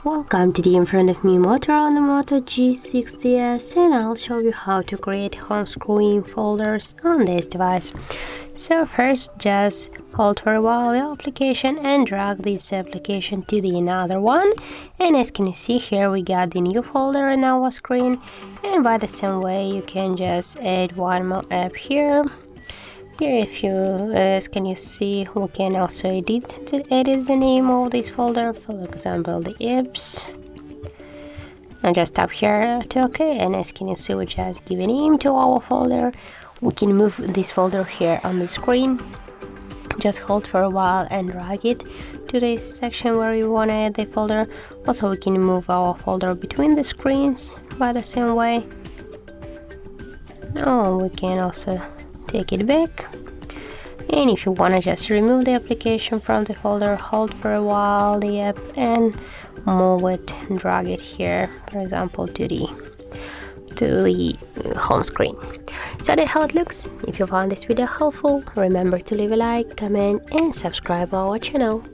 Welcome to the in front of me Motorola Moto G60S, and I'll show you how to create home screen folders on this device. So first, just hold for a while the application and drag this application to the another one, and as can you see here, we got the new folder in our screen. And by the same way, you can just add one more app here. If you, as can you see, we can also edit the name of this folder, for example the apps, and just tap here to OK, and as can you see, we just give a name to our folder. We can move this folder here on the screen. Just hold for a while and drag it to this section where you want to add the folder. Also, we can move our folder between the screens by the same way. We can also take it back, and if you want to just remove the application from the folder, hold for a while the app and move it and drag it here, for example to the home screen. So that's how it looks. If you found this video helpful, remember to leave a like, comment and subscribe our channel.